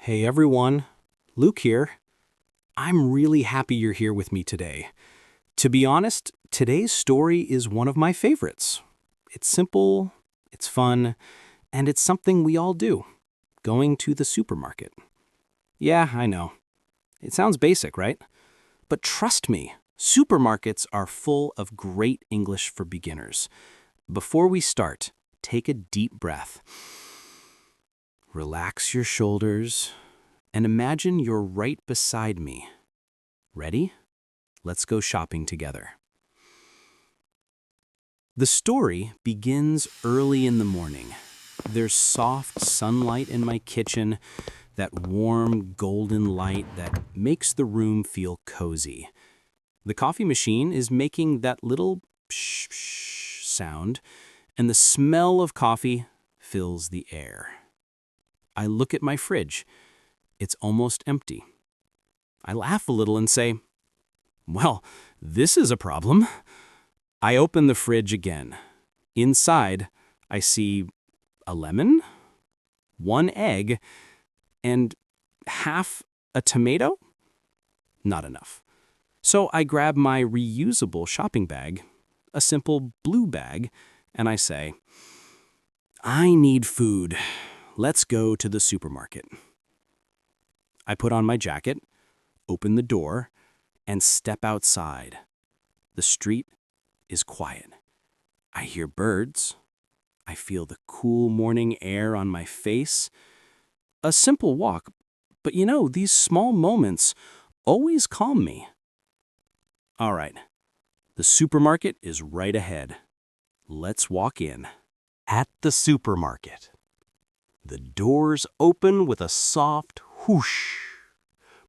Hey everyone, Luke here. I'm really happy you're here with me today. To be honest, today's story is one of my favorites. It's simple, it's fun, and it's something we all do, going to the supermarket. Yeah, I know. It sounds basic, right? But trust me, supermarkets are full of great English for beginners. Before we start, take a deep breath. Relax your shoulders and imagine you're right beside me. Ready? Let's go shopping together. The story begins early in the morning. There's soft sunlight in my kitchen, that warm golden light that makes the room feel cozy. The coffee machine is making that little psh psh sound, and the smell of coffee fills the air. I look at my fridge. It's almost empty. I laugh a little and say, "Well, this is a problem." I open the fridge again. Inside, I see a lemon, one egg, and half a tomato? Not enough. So I grab my reusable shopping bag, a simple blue bag, and I say, "I need food. Let's go to the supermarket." I put on my jacket, open the door, and step outside. The street is quiet. I hear birds. I feel the cool morning air on my face. A simple walk, but these small moments always calm me. All right, the supermarket is right ahead. Let's walk in. At the supermarket, the doors open with a soft whoosh.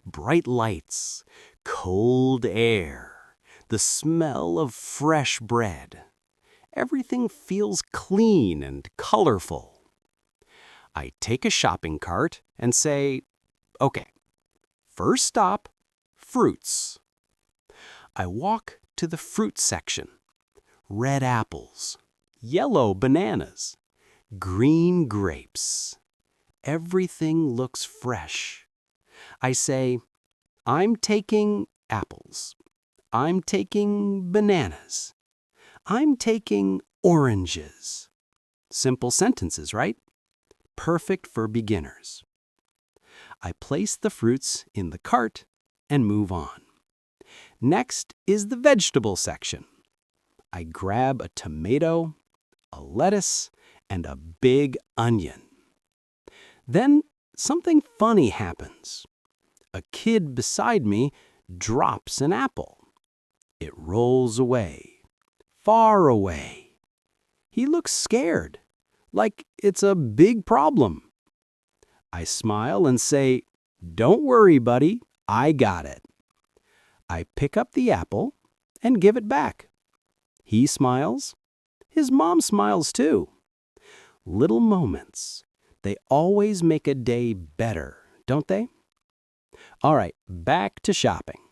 Bright lights, cold air, the smell of fresh bread. Everything feels clean and colorful. I take a shopping cart and say, "Okay, first stop, fruits." I walk to the fruit section. Red apples, yellow bananas, green grapes. Everything looks fresh. I say, "I'm taking apples. I'm taking bananas. I'm taking oranges." Simple sentences, right? Perfect for beginners. I place the fruits in the cart and move on. Next is the vegetable section. I grab a tomato, a lettuce, and a big onion. Then something funny happens. A kid beside me drops an apple. It rolls away, far away. He looks scared, like it's a big problem. I smile and say, "Don't worry, buddy, I got it." I pick up the apple and give it back. He smiles. His mom smiles too. Little moments. They always make a day better, don't they? All right, back to shopping.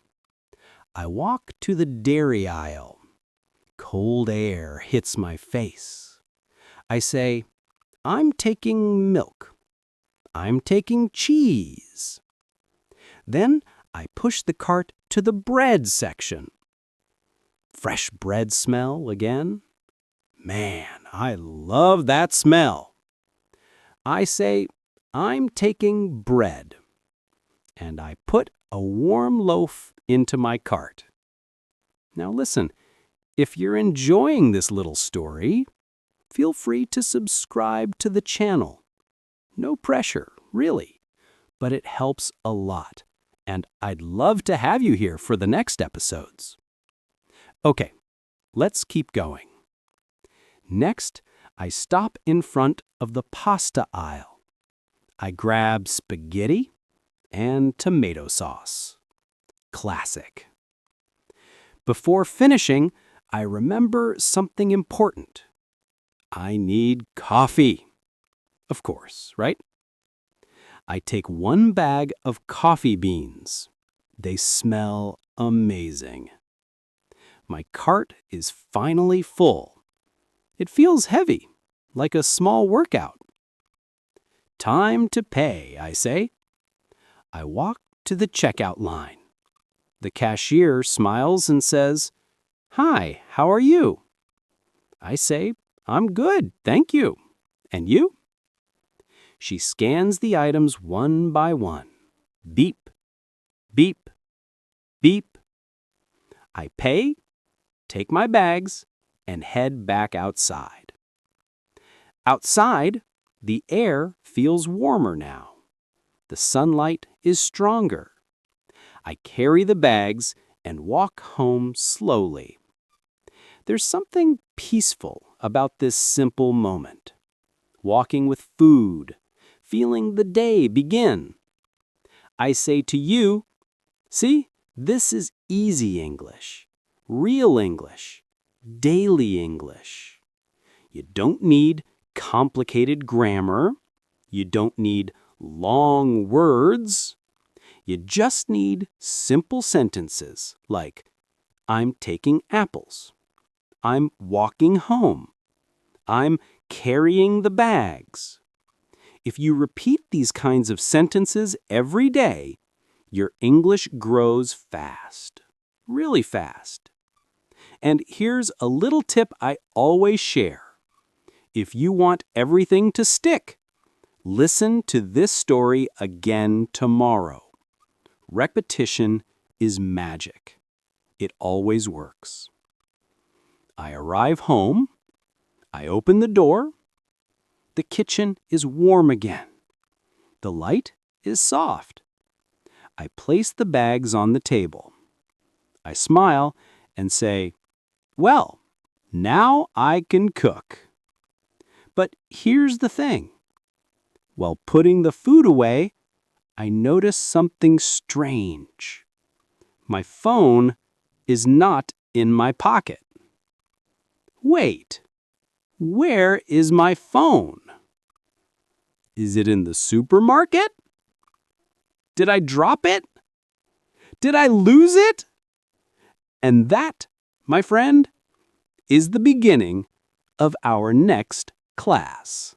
I walk to the dairy aisle. Cold air hits my face. I say, "I'm taking milk. I'm taking cheese." Then I push the cart to the bread section. Fresh bread smell again. Man, I love that smell. I say, "I'm taking bread." And I put a warm loaf into my cart. Now listen, if you're enjoying this little story, feel free to subscribe to the channel. No pressure, really, but it helps a lot, and I'd love to have you here for the next episodes. Okay, let's keep going. Next, I stop in front of the pasta aisle. I grab spaghetti and tomato sauce. Classic. Before finishing, I remember something important. I need coffee. Of course, right? I take one bag of coffee beans. They smell amazing. My cart is finally full. It feels heavy, like a small workout. Time to pay, I say. I walk to the checkout line. The cashier smiles and says, "Hi, how are you?" I say, "I'm good, thank you. And you?" She scans the items one by one. Beep, beep, beep. I pay, take my bags, and head back outside. Outside, the air feels warmer now. The sunlight is stronger. I carry the bags and walk home slowly. There's something peaceful about this simple moment. Walking with food, feeling the day begin. I say to you, see, this is easy English, real English, daily English. You don't need complicated grammar. You don't need long words. You just need simple sentences like, I'm taking apples. I'm walking home. I'm carrying the bags. If you repeat these kinds of sentences every day, your English grows fast, really fast. And here's a little tip I always share. If you want everything to stick, listen to this story again tomorrow. Repetition is magic. It always works. I arrive home. I open the door. The kitchen is warm again. The light is soft. I place the bags on the table. I smile and say, well, now I can cook. But here's the thing. While putting the food away, I notice something strange. My phone is not in my pocket. Wait, where is my phone? Is it in the supermarket? Did I drop it? Did I lose it? And that, my friend, is the beginning of our next class.